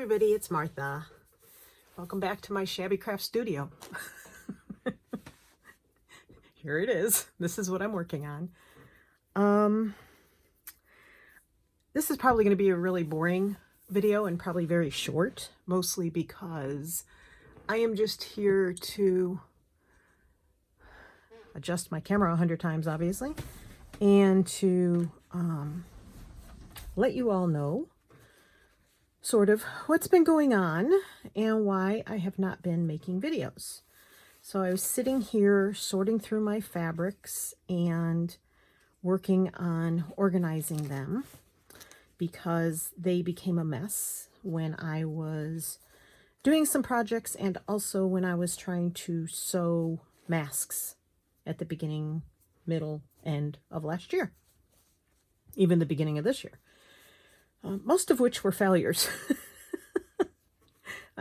everybody, it's Martha. Welcome back to my Shabby Craft studio. Here it is. This is what I'm working on. This is probably going to be a really boring video and probably very short, mostly because I am just here to adjust my camera 100 times, obviously, and to let you all know sort of what's been going on and why I have not been making videos. So I was sitting here sorting through my fabrics and working on organizing them because they became a mess when I was doing some projects and also when I was trying to sew masks at the beginning, middle, end of last year, even the beginning of this year. Most of which were failures.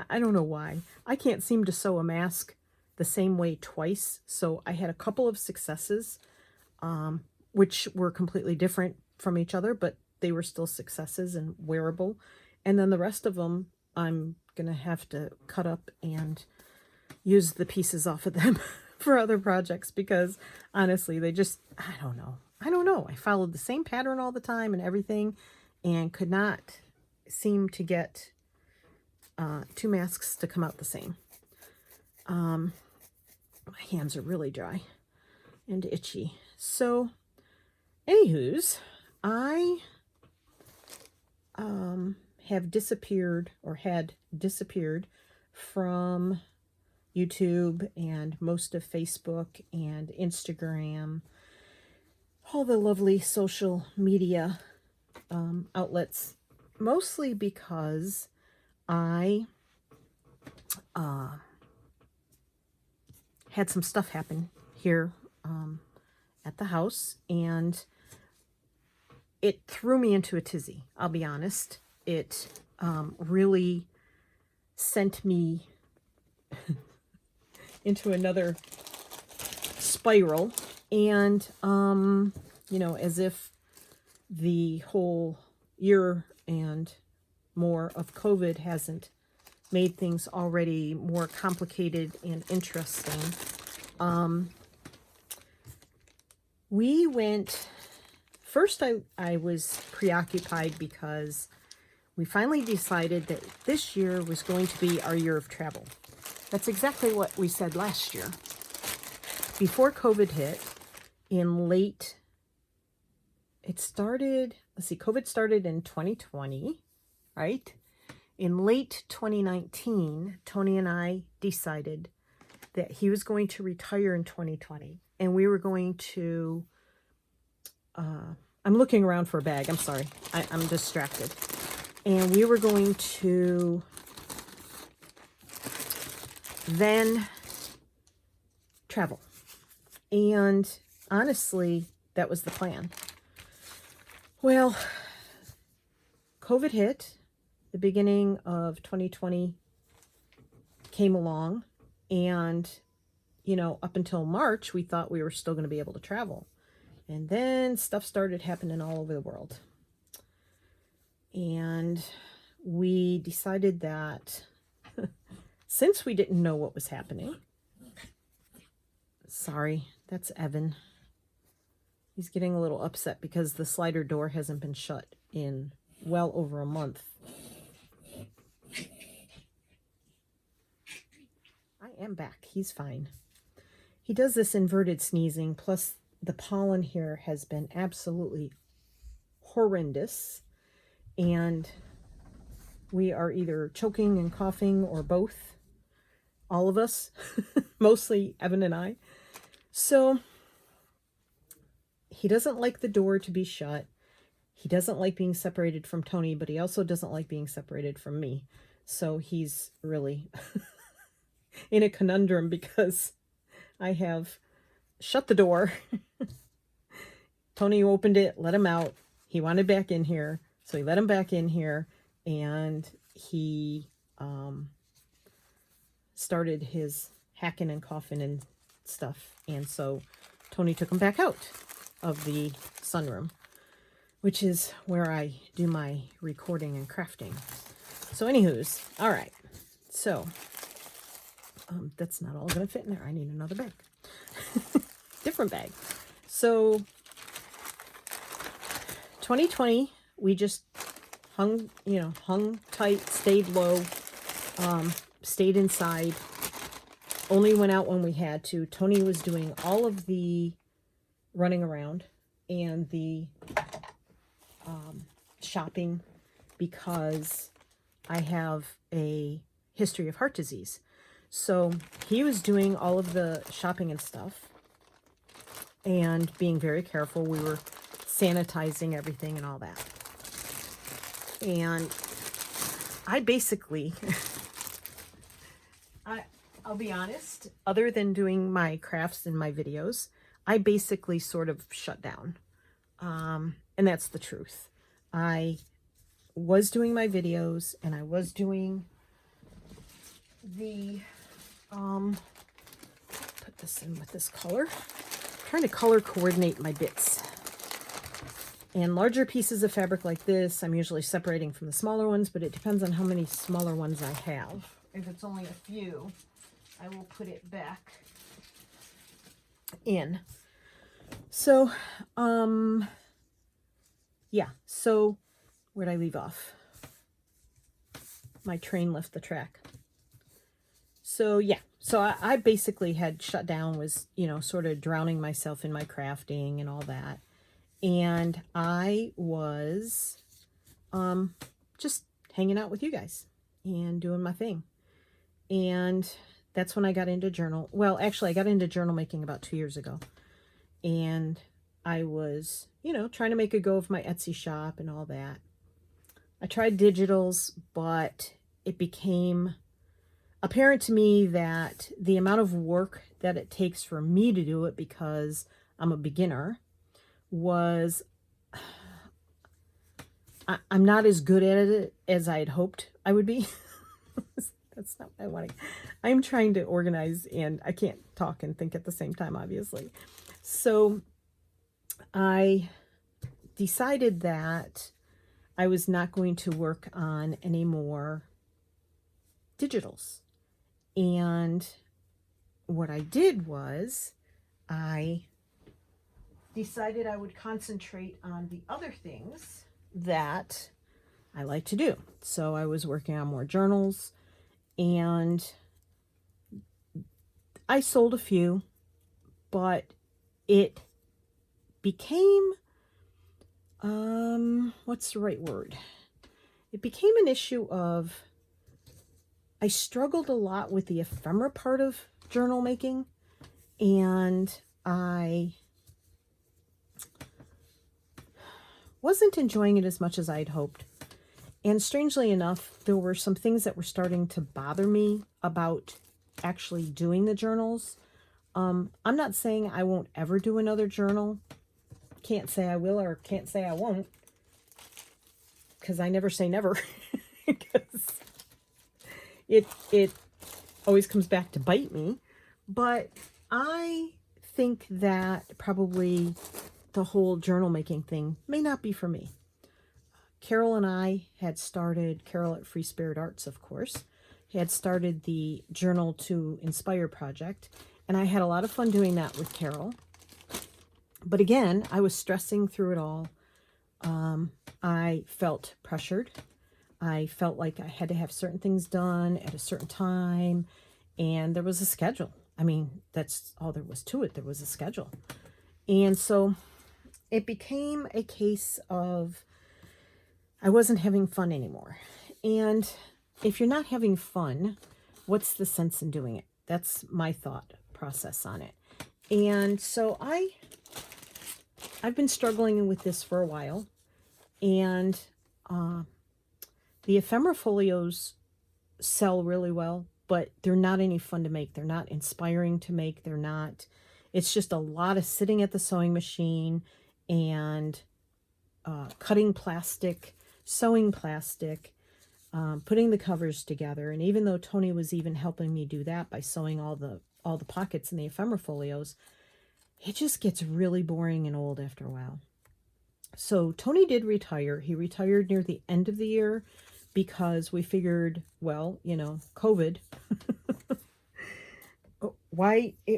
I don't know why. I can't seem to sew a mask the same way twice. So I had a couple of successes, which were completely different from each other, but they were still successes and wearable. And then the rest of them, I'm going to have to cut up and use the pieces off of them for other projects because honestly, they just, I don't know. I followed the same pattern all the time and everything, and could not seem to get two masks to come out the same. My hands are really dry and itchy. So, anywho's, I have disappeared or had disappeared from YouTube and most of Facebook and Instagram, all the lovely social media outlets, mostly because I had some stuff happen here at the house, and it threw me into a tizzy. I'll be honest. It really sent me into another spiral, and you know, as if the whole year and more of COVID hasn't made things already more complicated and interesting. We went, first I was preoccupied because we finally decided that this year was going to be our year of travel. That's exactly what we said last year. Before COVID hit, in late, it started, let's see, COVID started in 2020, right? In late 2019, Tony and I decided that he was going to retire in 2020. And we were going to, I'm looking around for a bag. I'm sorry. I'm distracted. And we were going to then travel. And honestly, that was the plan. Well, COVID hit, the beginning of 2020 came along, and, you know, up until March, we thought we were still going to be able to travel. And then stuff started happening all over the world. And we decided that since we didn't know what was happening, sorry, that's Evan. He's getting a little upset because the slider door hasn't been shut in well over a month. I am back. He's fine. He does this inverted sneezing, plus the pollen here has been absolutely horrendous. And we are either choking and coughing or both. All of us. Mostly Evan and I. So he doesn't like the door to be shut. He doesn't like being separated from Tony, but he also doesn't like being separated from me. So he's really in a conundrum because I have shut the door. Tony opened it, let him out. He wanted back in here, so he let him back in here, and he started his hacking and coughing and stuff. And so Tony took him back out of the sunroom, which is where I do my recording and crafting. So anywho's, all right. So that's not all going to fit in there. I need another bag. Different bag. So 2020, we just hung tight, stayed low, stayed inside, only went out when we had to. Tony was doing all of the running around and the shopping because I have a history of heart disease. So he was doing all of the shopping and stuff and being very careful. We were sanitizing everything and all that. And I basically, I'll be honest, other than doing my crafts and my videos, I basically sort of shut down. And that's the truth. I was doing my videos and I was doing the, put this in with this color. I'm trying to color coordinate my bits. And larger pieces of fabric like this, I'm usually separating from the smaller ones, but it depends on how many smaller ones I have. If it's only a few, I will put it back in. So, yeah, so where'd I leave off? My train left the track. So, yeah, so I basically had shut down, was, sort of drowning myself in my crafting and all that. And I was just hanging out with you guys and doing my thing. And that's when I got into journal. Well, actually, I got into journal making about 2 years ago. And I was, trying to make a go of my Etsy shop and all that. I tried digitals, but it became apparent to me that the amount of work that it takes for me to do it, because I'm a beginner, was I'm not as good at it as I had hoped I would be. That's not what I want to. I'm trying to organize and I can't talk and think at the same time, obviously. So I decided that I was not going to work on any more digitals. And what I did was I decided I would concentrate on the other things that I like to do. So I was working on more journals, and I sold a few, but it became, what's the right word? It became an issue of, I struggled a lot with the ephemera part of journal making, and I wasn't enjoying it as much as I'd hoped. And strangely enough, there were some things that were starting to bother me about actually doing the journals. I'm not saying I won't ever do another journal. Can't say I will or can't say I won't, because I never say never. Because it always comes back to bite me. But I think that probably the whole journal making thing may not be for me. Carol and I had started, Carol at Free Spirit Arts, of course, had started the Journal to Inspire project, and I had a lot of fun doing that with Carol. But again, I was stressing through it all. I felt pressured. I felt like I had to have certain things done at a certain time, and there was a schedule. I mean, that's all there was to it. There was a schedule. And so it became a case of I wasn't having fun anymore. And if you're not having fun, what's the sense in doing it? That's my thought process on it. And so I've been struggling with this for a while. And the ephemera folios sell really well, but they're not any fun to make. They're not inspiring to make. They're not, it's just a lot of sitting at the sewing machine and cutting plastic, sewing plastic, putting the covers together. And even though Tony was even helping me do that by sewing all the pockets in the ephemera folios, it just gets really boring and old after a while. So Tony did retire. He retired near the end of the year because we figured, well, COVID,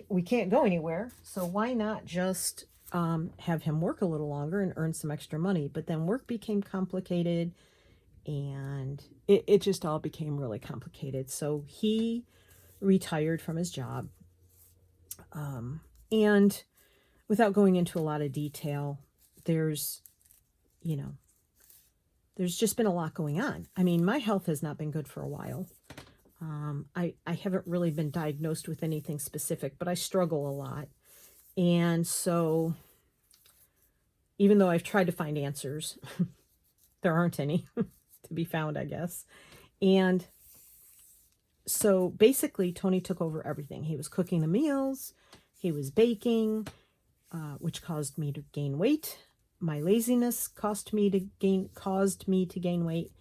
we can't go anywhere. So why not just have him work a little longer and earn some extra money? But then work became complicated, and it just all became really complicated. So he retired from his job. And without going into a lot of detail, there's just been a lot going on. I mean, my health has not been good for a while. I haven't really been diagnosed with anything specific, but I struggle a lot. And so even though I've tried to find answers, there aren't any to be found, I guess. And so basically, Tony took over everything. He was cooking the meals, he was baking, which caused me to gain weight. My laziness caused me to gain weight.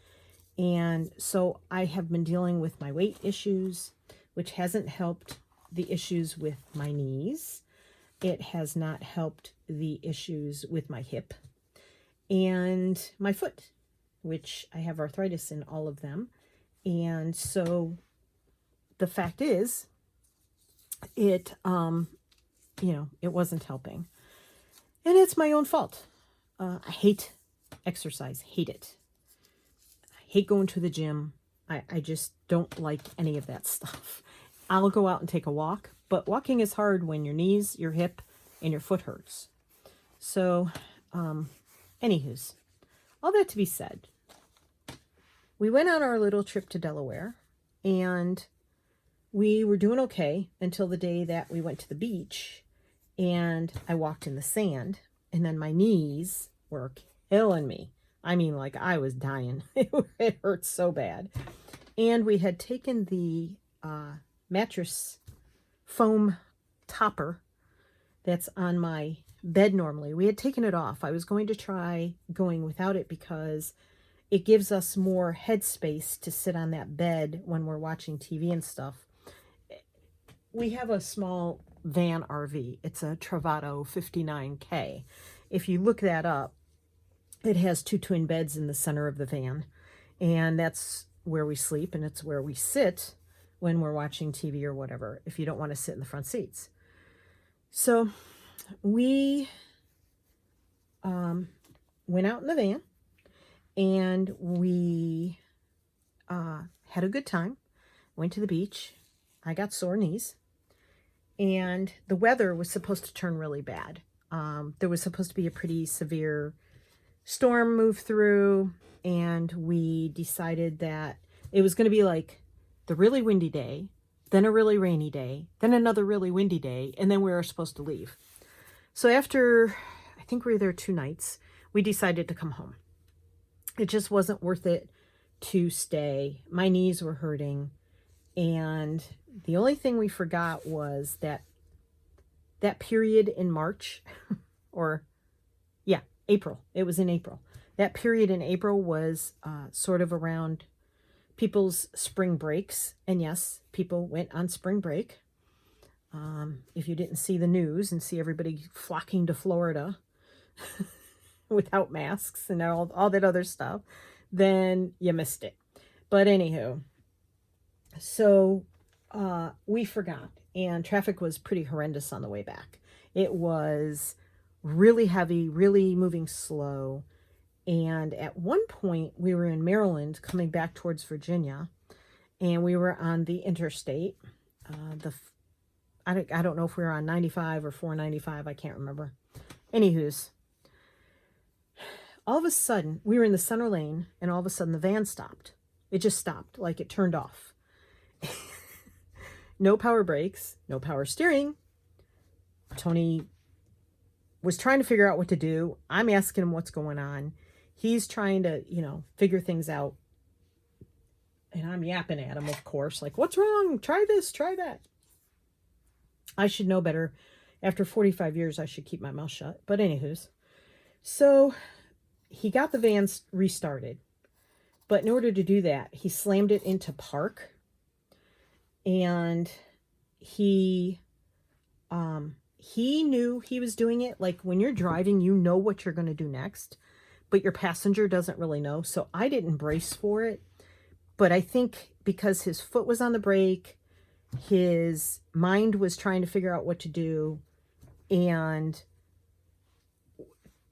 And so I have been dealing with my weight issues, which hasn't helped the issues with my knees. It has not helped the issues with my hip and my foot, which I have arthritis in all of them. And so the fact is, it wasn't helping. And it's my own fault. I hate exercise, hate it. I hate going to the gym. I just don't like any of that stuff. I'll go out and take a walk, but walking is hard when your knees, your hip, and your foot hurts. So, anywho's, all that to be said, we went on our little trip to Delaware, and we were doing okay until the day that we went to the beach, and I walked in the sand, and then my knees were killing me. I mean, like, I was dying. It hurt so bad. And we had taken the mattress foam topper that's on my bed normally. We had taken it off. I was going to try going without it because it gives us more headspace to sit on that bed when we're watching TV and stuff. We have a small van RV. It's a Travato 59K. If you look that up, it has 2 twin beds in the center of the van, and that's where we sleep, and it's where we sit when we're watching TV or whatever, if you don't want to sit in the front seats. So we went out in the van, and we had a good time, went to the beach. I got sore knees, and the weather was supposed to turn really bad. There was supposed to be a pretty severe storm move through, and we decided that it was going to be like the really windy day, then a really rainy day, then another really windy day, and then we were supposed to leave. So after, I think we were there 2 nights, we decided to come home. It just wasn't worth it to stay. My knees were hurting, and the only thing we forgot was that period in March, or April. It was in April. That period in April was sort of around people's spring breaks. And yes, people went on spring break. If you didn't see the news and see everybody flocking to Florida without masks and all that other stuff, then you missed it. But anywho, so we forgot, and traffic was pretty horrendous on the way back. It was really heavy, really moving slow. And at one point we were in Maryland coming back towards Virginia, and we were on the interstate. I don't know if we were on 95 or 495. I can't remember. Anywho's, all of a sudden we were in the center lane, and all of a sudden the van stopped. It just stopped, like it turned off. No power brakes, no power steering. Tony was trying to figure out what to do. I'm asking him what's going on. He's trying to, figure things out. And I'm yapping at him, of course, like, what's wrong? Try this, try that. I should know better. After 45 years, I should keep my mouth shut. But anywho's, so he got the van restarted. But in order to do that, he slammed it into park. And he knew he was doing it. Like, when you're driving, you know what you're going to do next, but your passenger doesn't really know. So I didn't brace for it. But I think because his foot was on the brake, his mind was trying to figure out what to do, and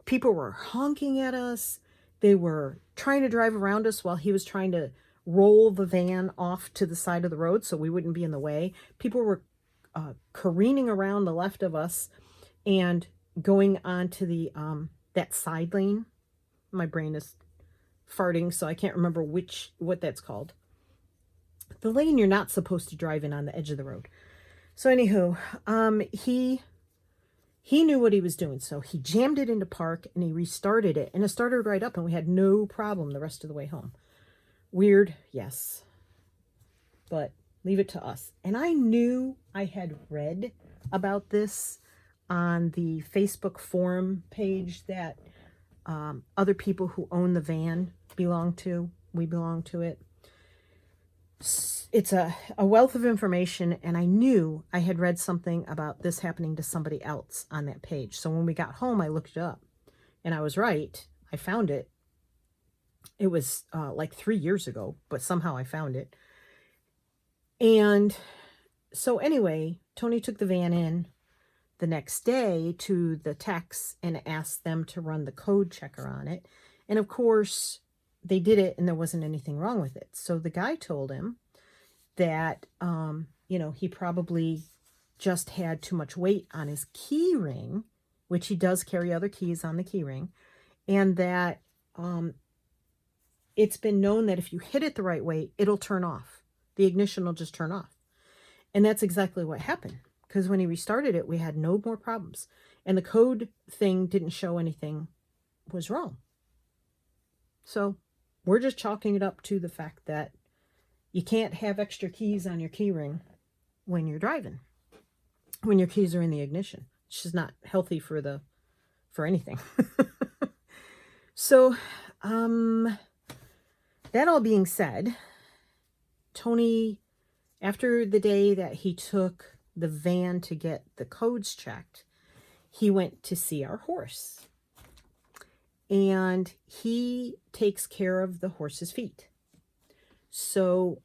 people were honking at us. They were trying to drive around us while he was trying to roll the van off to the side of the road so we wouldn't be in the way. People were careening around the left of us and going onto the that side lane. My brain is farting, so I can't remember what that's called. The lane you're not supposed to drive in on the edge of the road. So anywho, he knew what he was doing, so he jammed it into park and he restarted it, and it started right up, and we had no problem the rest of the way home. Weird, yes, but leave it to us. And I knew I had read about this on the Facebook forum page that other people who own the van belong to. We belong to it. It's a wealth of information, and I knew I had read something about this happening to somebody else on that page. So when we got home, I looked it up, and I was right. I found it. It was like 3 years ago, but somehow I found it. And so anyway, Tony took the van in the next day to the techs and asked them to run the code checker on it. And of course, they did it and there wasn't anything wrong with it. So the guy told him that, he probably just had too much weight on his key ring, which he does carry other keys on the key ring, and that it's been known that if you hit it the right way, it'll turn off. The ignition will just turn off. And that's exactly what happened, because when he restarted it, we had no more problems. And the code thing didn't show anything was wrong. So we're just chalking it up to the fact that you can't have extra keys on your key ring when you're driving, when your keys are in the ignition. It's just not healthy for anything. So, that all being said, Tony, after the day that he took the van to get the codes checked, he went to see our horse. And he takes care of the horse's feet. So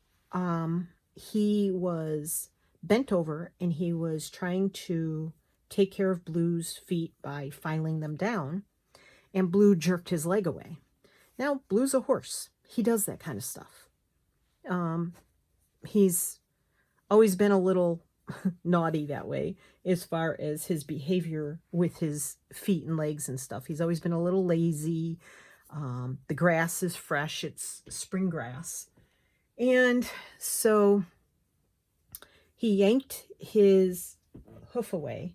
he was bent over and he was trying to take care of Blue's feet by filing them down. And Blue jerked his leg away. Now, Blue's a horse. He does that kind of stuff. He's always been a little naughty that way as far as his behavior with his feet and legs and stuff. He's always been a little lazy. The grass is fresh. It's spring grass. And so he yanked his hoof away,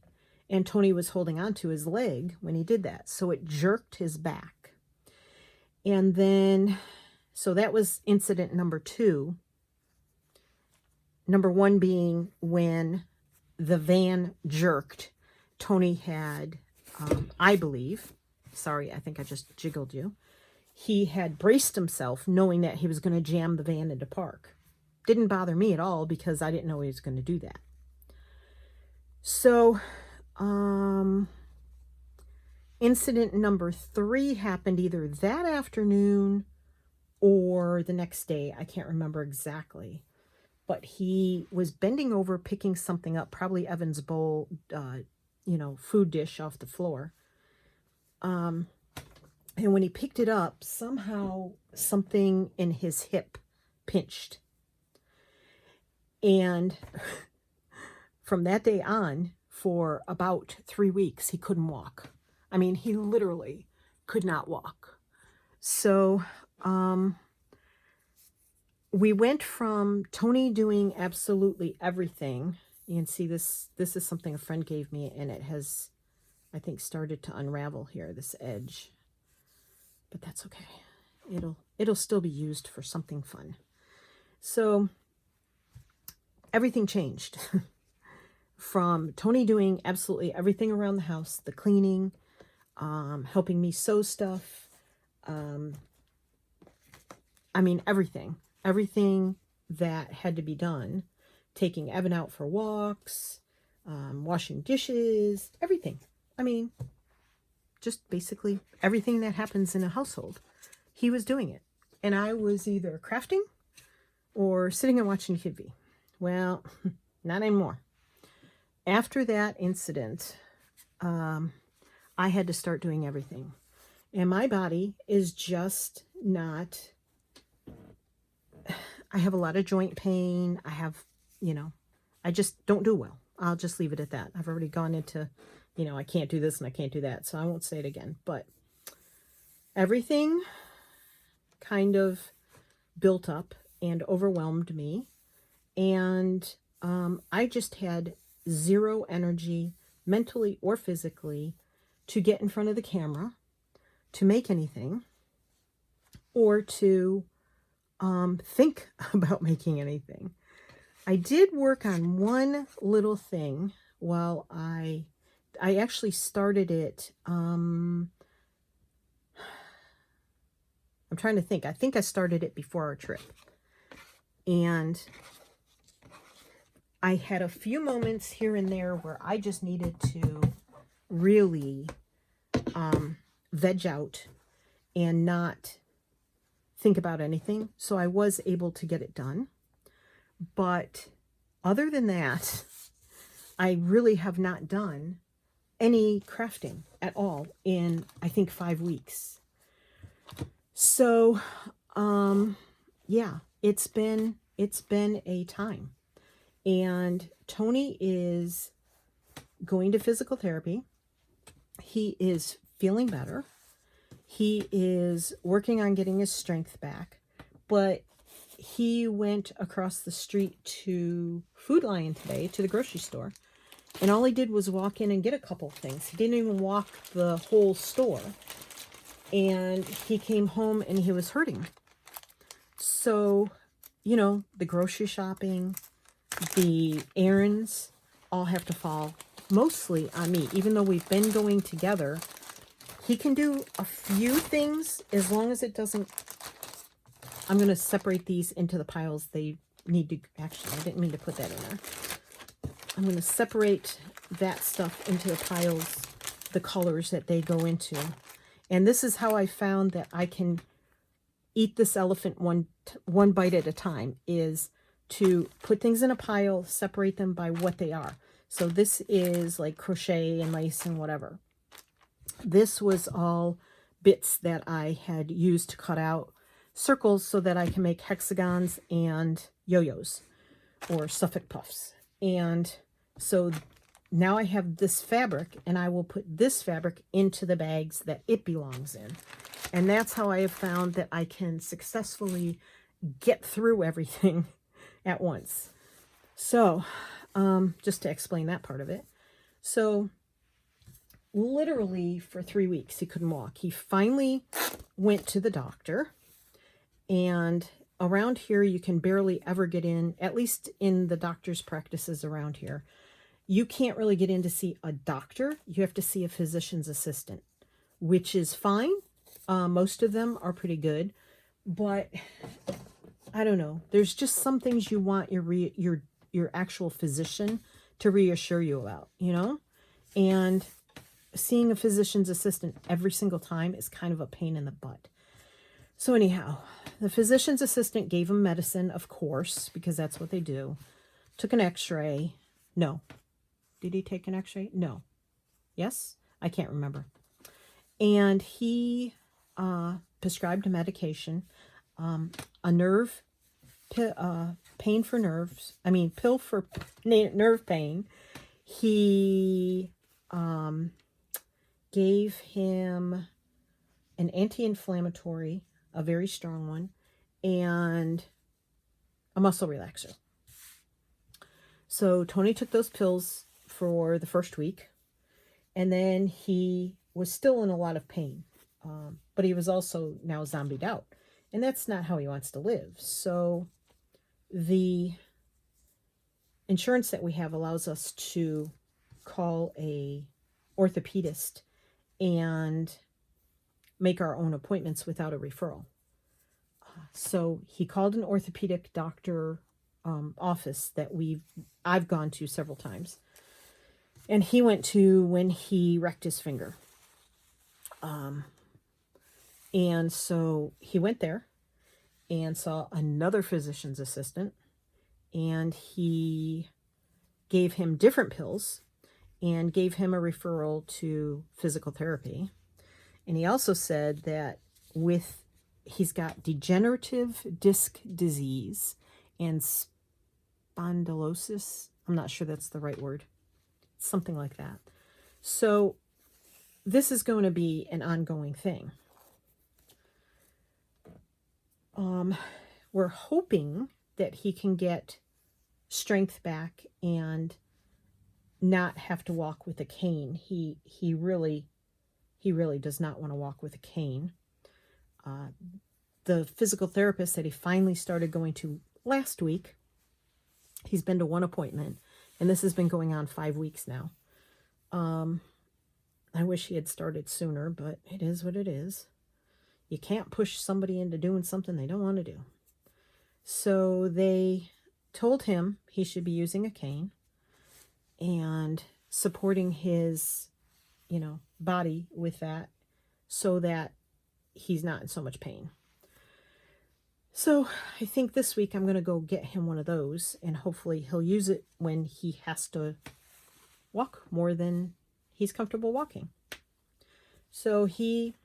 and Tony was holding on to his leg when he did that. So it jerked his back. And then, so that was incident number 2. Number 1 being when the van jerked, Tony had, I believe, sorry, I think I just jiggled you. He had braced himself knowing that he was going to jam the van into park. Didn't bother me at all because I didn't know he was going to do that. So, incident number 3 happened either that afternoon or the next day. I can't remember exactly. But he was bending over, picking something up, probably Evan's bowl, food dish off the floor. And when he picked it up, somehow something in his hip pinched. And from that day on, for about 3 weeks, he couldn't walk. I mean, he literally could not walk. So, we went from Tony doing absolutely everything. You can see this is something a friend gave me, and it has, I think, started to unravel here, this edge. But that's okay. It'll still be used for something fun. So everything changed from Tony doing absolutely everything around the house, the cleaning, helping me sew stuff. Everything that had to be done, taking Evan out for walks, washing dishes, everything. Just basically everything that happens in a household. He was doing it. And I was either crafting or sitting and watching TV. Well, not anymore. After that incident, I had to start doing everything. And my body is just not, I have a lot of joint pain. I have, I just don't do well. I'll just leave it at that. I've already gone into, I can't do this and I can't do that. So I won't say it again. But everything kind of built up and overwhelmed me. And I just had zero energy, mentally or physically, to get in front of the camera, to make anything, or to think about making anything. I did work on one little thing while I actually started it. I'm trying to think. I think I started it before our trip. And I had a few moments here and there where I just needed to really veg out and not think about anything. So I was able to get it done. But other than that, I really have not done any crafting at all in, I think, 5 weeks. So, yeah, it's been a time. And Tony is going to physical therapy. He is feeling better. He is working on getting his strength back. But he went across the street to Food Lion today, to the grocery store. And all he did was walk in and get a couple things. He didn't even walk the whole store. And he came home and he was hurting. So, the grocery shopping, the errands all have to fall mostly on me. Even though we've been going together, he can do a few things as long as it doesn't. I'm going to separate these into the piles they need to. Actually, I didn't mean to put that in there. I'm going to separate that stuff into the piles, the colors that they go into. And this is how I found that I can eat this elephant one bite at a time, is to put things in a pile, separate them by what they are. So this is like crochet and lace and whatever. This was all bits that I had used to cut out circles so that I can make hexagons and yo-yos or Suffolk puffs. And so now I have this fabric, and I will put this fabric into the bags that it belongs in. And that's how I have found that I can successfully get through everything at once. So, just to explain that part of it. So, literally for 3 weeks, he couldn't walk. He finally went to the doctor. And around here, you can barely ever get in, at least in the doctor's practices around here. You can't really get in to see a doctor. You have to see a physician's assistant, which is fine. Most of them are pretty good. But I don't know. There's just some things you want your actual physician to reassure you about, And seeing a physician's assistant every single time is kind of a pain in the butt. So anyhow, the physician's assistant gave him medicine, of course, because that's what they do. Took an x-ray. No. Did he take an x-ray? No. Yes? I can't remember. And he prescribed a medication, a nerve, pain for nerves. I mean, pill for nerve pain. He gave him an anti-inflammatory, a very strong one, and a muscle relaxer. So Tony took those pills for the first week, and then he was still in a lot of pain, but he was also now zombied out, and that's not how he wants to live. So the insurance that we have allows us to call a orthopedist and make our own appointments without a referral. So he called an orthopedic doctor office that I've gone to several times, and he went to when he wrecked his finger. And so he went there, and saw another physician's assistant, and he gave him different pills and gave him a referral to physical therapy. And he also said that he's got degenerative disc disease and spondylosis. I'm not sure that's the right word. Something like that. So this is going to be an ongoing thing. We're hoping that he can get strength back and not have to walk with a cane. He really does not want to walk with a cane. The physical therapist that he finally started going to last week, he's been to one appointment, and this has been going on 5 weeks now. I wish he had started sooner, but it is what it is. You can't push somebody into doing something they don't want to do. So they told him he should be using a cane and supporting his, body with that so that he's not in so much pain. So I think this week I'm going to go get him one of those, and hopefully he'll use it when he has to walk more than he's comfortable walking. So he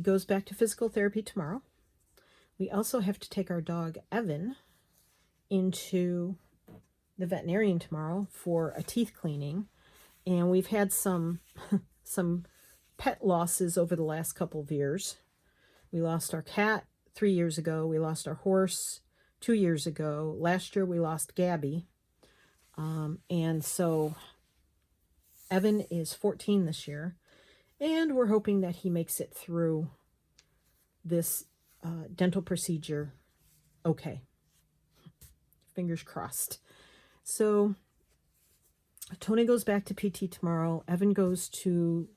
goes back to physical therapy tomorrow. We also have to take our dog Evan into the veterinarian tomorrow for a teeth cleaning, and we've had some pet losses over the last couple of years. We lost our cat 3 years ago. We lost our horse 2 years ago. Last year we lost Gabby. And so Evan is 14 this year, and we're hoping that he makes it through this dental procedure okay. Fingers crossed. So Tony goes back to PT tomorrow. Evan goes to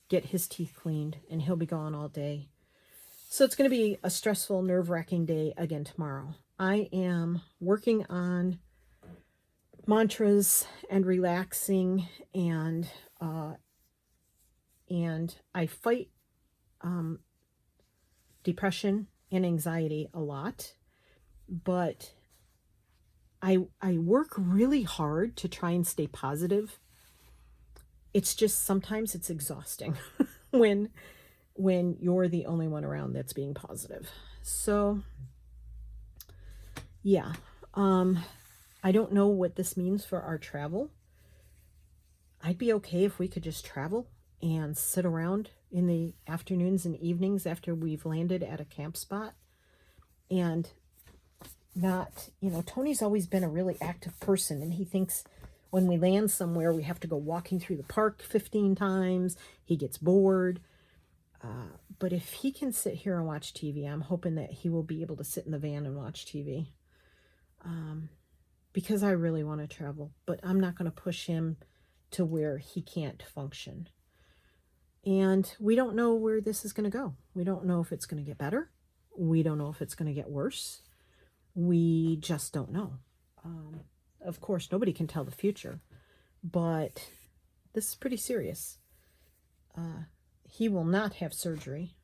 get his teeth cleaned, and he'll be gone all day. So it's going to be a stressful, nerve-wracking day again tomorrow. I am working on mantras and relaxing, and I fight depression and anxiety a lot, but I work really hard to try and stay positive. It's just sometimes it's exhausting when you're the only one around that's being positive. So yeah, I don't know what this means for our travel. I'd be okay if we could just travel and sit around in the afternoons and evenings after we've landed at a camp spot, and not, Tony's always been a really active person, and he thinks when we land somewhere we have to go walking through the park 15 times. He gets bored. But if he can sit here and watch TV, I'm hoping that he will be able to sit in the van and watch TV. Because I really want to travel, but I'm not going to push him to where he can't function. And we don't know where this is going to go. We don't know if it's going to get better. We don't know if it's going to get worse. We just don't know. Of course, nobody can tell the future, but this is pretty serious. He will not have surgery.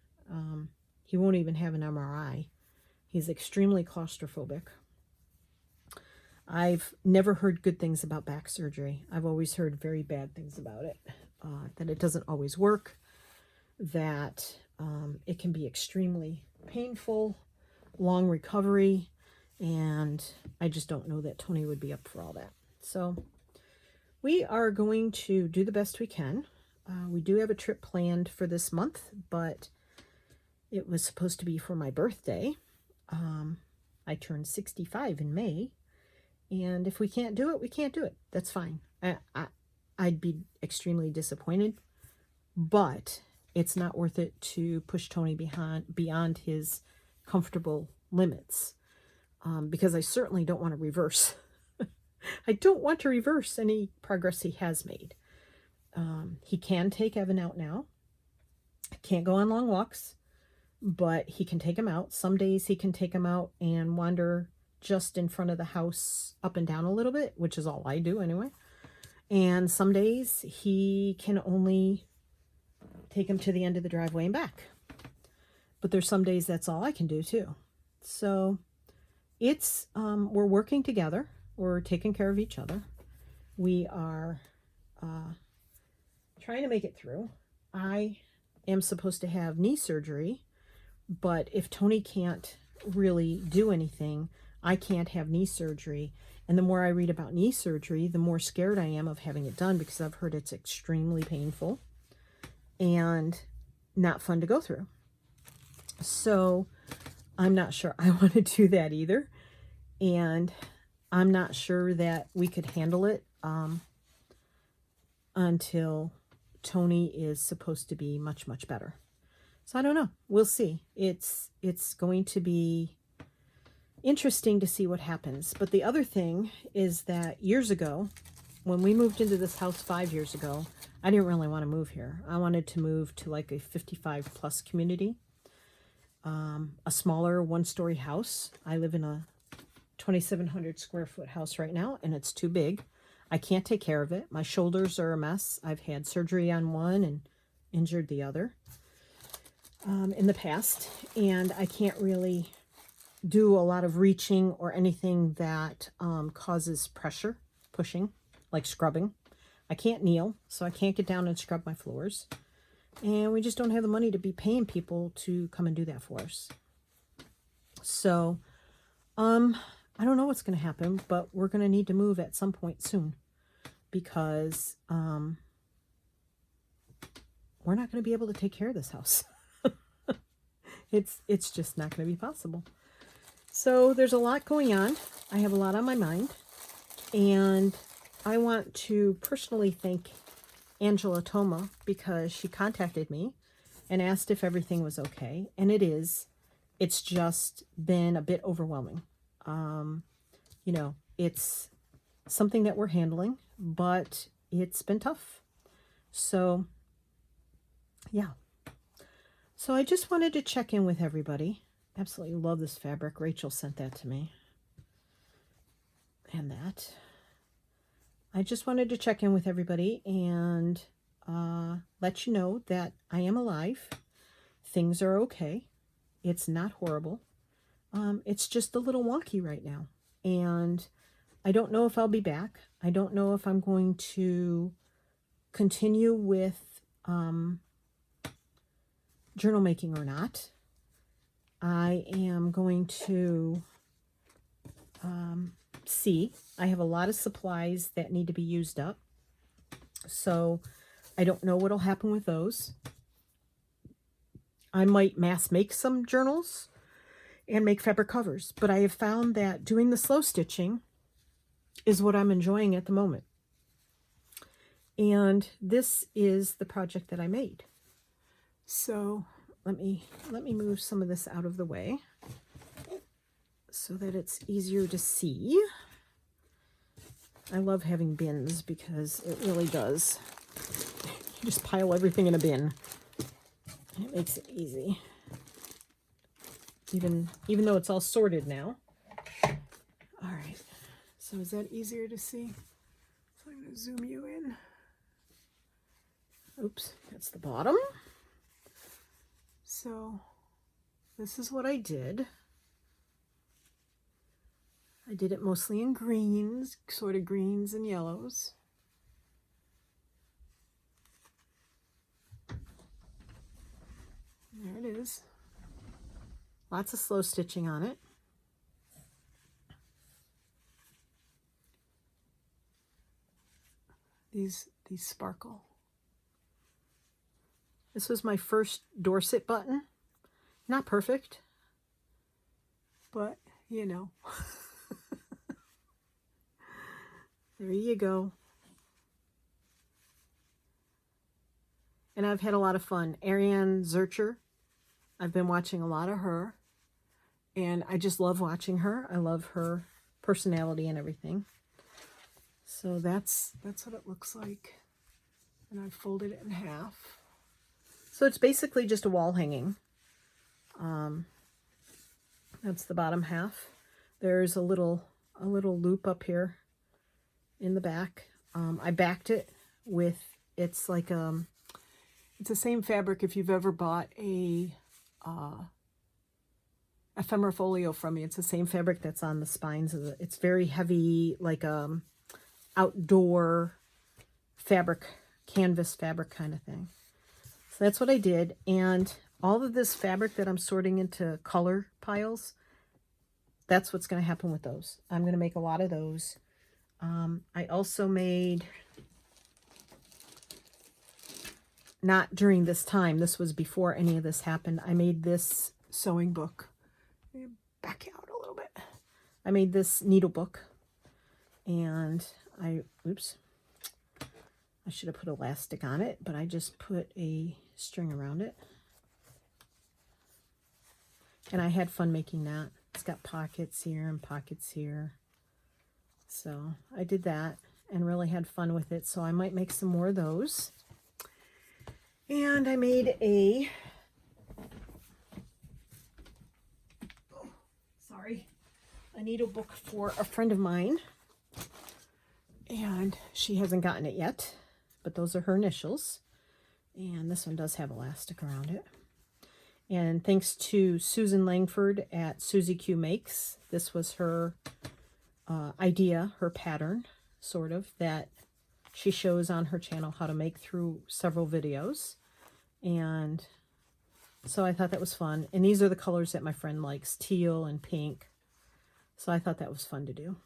He won't even have an MRI. He's extremely claustrophobic. I've never heard good things about back surgery. I've always heard very bad things about it. That it doesn't always work, that it can be extremely painful, long recovery, and I just don't know that Tony would be up for all that. So we are going to do the best we can. We do have a trip planned for this month, but it was supposed to be for my birthday. I turned 65 in May, and if we can't do it, we can't do it. That's fine. I'd be extremely disappointed, but it's not worth it to push Tony beyond his comfortable limits, because I certainly don't want to reverse. I don't want to reverse any progress he has made. He can take Evan out now. Can't go on long walks, but he can take him out. Some days he can take him out and wander just in front of the house up and down a little bit, which is all I do anyway. And some days he can only take them to the end of the driveway and back. But there's some days that's all I can do too. So it's, we're working together. We're taking care of each other. We are trying to make it through. I am supposed to have knee surgery, but if Tony can't really do anything, I can't have knee surgery. And the more I read about knee surgery, the more scared I am of having it done, because I've heard it's extremely painful and not fun to go through. So I'm not sure I want to do that either. And I'm not sure that we could handle it until Tony is supposed to be much, much better. So I don't know. We'll see. It's going to be interesting to see what happens. But the other thing is that years ago, when we moved into this house 5 years ago, I didn't really want to move here. I wanted to move to like a 55 plus community, a smaller 1-story house. I live in a 2,700 square foot house right now, and it's too big. I can't take care of it. My shoulders are a mess. I've had surgery on one and injured the other in the past, and I can't really do a lot of reaching or anything that causes pressure, pushing, like scrubbing. I can't kneel, so I can't get down and scrub my floors. And we just don't have the money to be paying people to come and do that for us. So, I don't know what's going to happen, but we're going to need to move at some point soon, because we're not going to be able to take care of this house. It's just not going to be possible. So there's a lot going on. I have a lot on my mind, and I want to personally thank Angela Toma, because she contacted me and asked if everything was okay, and it is. It's just been a bit overwhelming. You know, it's something that we're handling, but it's been tough. So, yeah. So I just wanted to check in with everybody. Absolutely love this fabric. Rachel sent that to me. And that. I just wanted to check in with everybody and let you know that I am alive. Things are okay. It's not horrible. It's just a little wonky right now. And I don't know if I'll be back. I don't know if I'm going to continue with journal making or not. I am going to see. I have a lot of supplies that need to be used up. So I don't know what'll happen with those. I might mass make some journals and make fabric covers, but I have found that doing the slow stitching is what I'm enjoying at the moment. And this is the project that I made. So let me move some of this out of the way so that it's easier to see. I love having bins because it really does. You just pile everything in a bin. It makes it easy. Even though it's all sorted now. All right. So is that easier to see? So I'm going to zoom you in. Oops, that's the bottom. So this is what I did. I did it mostly in greens, sort of greens and yellows. There it is. Lots of slow stitching on it. These sparkle. This was my first Dorset button. Not perfect, but you know. There you go. And I've had a lot of fun. Ariane Zurcher, I've been watching a lot of her, and I just love watching her. I love her personality and everything. So that's what it looks like. And I folded it in half. So it's basically just a wall hanging. That's the bottom half. There's a little loop up here in the back. I backed it with, it's like It's the same fabric if you've ever bought a ephemera from me. It's the same fabric that's on the spines of it's very heavy, like outdoor fabric, canvas fabric kind of thing. So that's what I did. And all of this fabric that I'm sorting into color piles, that's what's going to happen with those. I'm going to make a lot of those. I also made, not during this time, this was before any of this happened, I made this sewing book. Let me back out a little bit. I made this needle book, and oops, I should have put elastic on it, but I just put a string around it. And I had fun making that. It's got pockets here and pockets here. So I did that and really had fun with it. So I might make some more of those. And I made a, a needle book for a friend of mine. And she hasn't gotten it yet, but those are her initials. And this one does have elastic around it. And thanks to Susan Langford at Susie Q Makes, this was her idea, her pattern, sort of, that she shows on her channel how to make through several videos. And so I thought that was fun. And these are the colors that my friend likes, teal and pink. So I thought that was fun to do.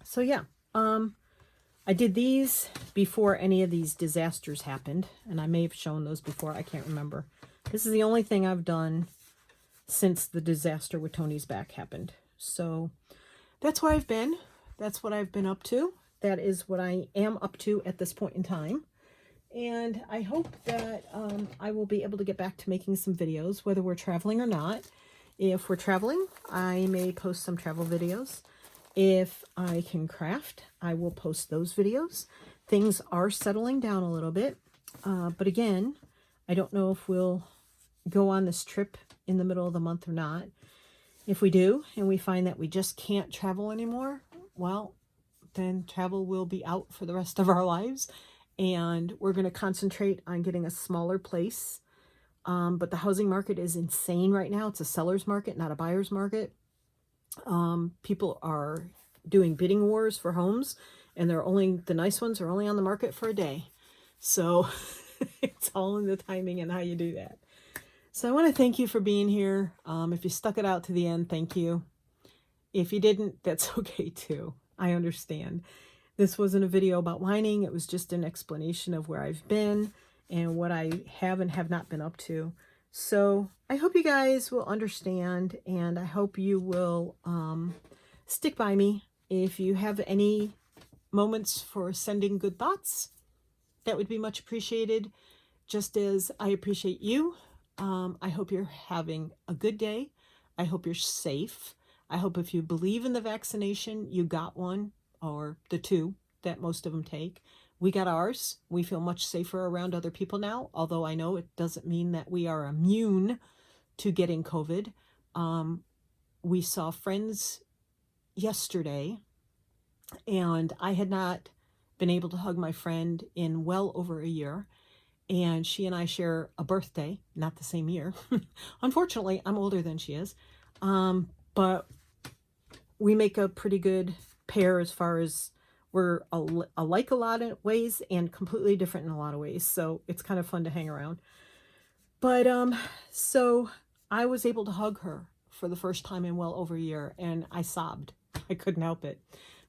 So yeah, I did these before any of these disasters happened. And I may have shown those before, I can't remember. This is the only thing I've done since the disaster with Tony's back happened. So that's where I've been. That's what I've been up to. That is what I am up to at this point in time. And I hope that I will be able to get back to making some videos, whether we're traveling or not. If we're traveling, I may post some travel videos. If I can craft, I will post those videos. Things are settling down a little bit. But again, I don't know if we'll go on this trip in the middle of the month or not. If we do, and we find that we just can't travel anymore, well, then travel will be out for the rest of our lives. And we're going to concentrate on getting a smaller place. But the housing market is insane right now. It's a seller's market, not a buyer's market. People are doing bidding wars for homes, and the nice ones are only on the market for a day. So it's all in the timing and how you do that. So I want to thank you for being here. If you stuck it out to the end, thank you. If you didn't, that's okay too. I understand. This wasn't a video about whining. It was just an explanation of where I've been and what I have and have not been up to. So I hope you guys will understand, and I hope you will stick by me. If you have any moments for sending good thoughts, that would be much appreciated, just as I appreciate you. I hope you're having a good day. I hope you're safe. I hope if you believe in the vaccination, you got one, or the two that most of them take. We got ours. We feel much safer around other people now, although I know it doesn't mean that we are immune to getting COVID. We saw friends yesterday, and I had not been able to hug my friend in well over a year. And she and I share a birthday, not the same year. Unfortunately, I'm older than she is. But we make a pretty good pair as far as we're alike a lot of ways and completely different in a lot of ways. So it's kind of fun to hang around. But so I was able to hug her for the first time in well over a year, and I sobbed. I couldn't help it.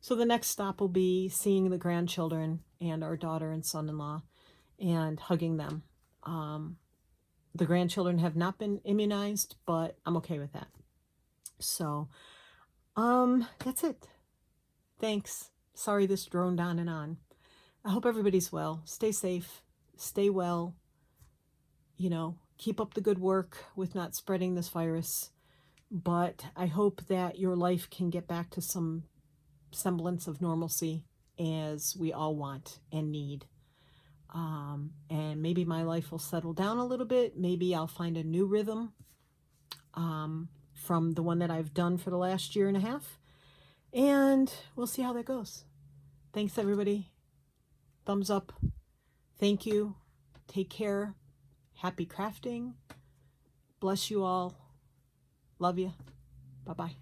So the next stop will be seeing the grandchildren and our daughter and son-in-law and hugging them. The grandchildren have not been immunized, but I'm okay with that. So that's it. Thanks. Sorry this droned on and on. I hope everybody's well. Stay safe. Stay well. You know, keep up the good work with not spreading this virus. But I hope that your life can get back to some semblance of normalcy, as we all want and need. And maybe my life will settle down a little bit. Maybe I'll find a new rhythm from the one that I've done for the last year and a half. And we'll see how that goes. Thanks, everybody. Thumbs up. Thank you. Take care. Happy crafting. Bless you all. Love you. Bye-bye.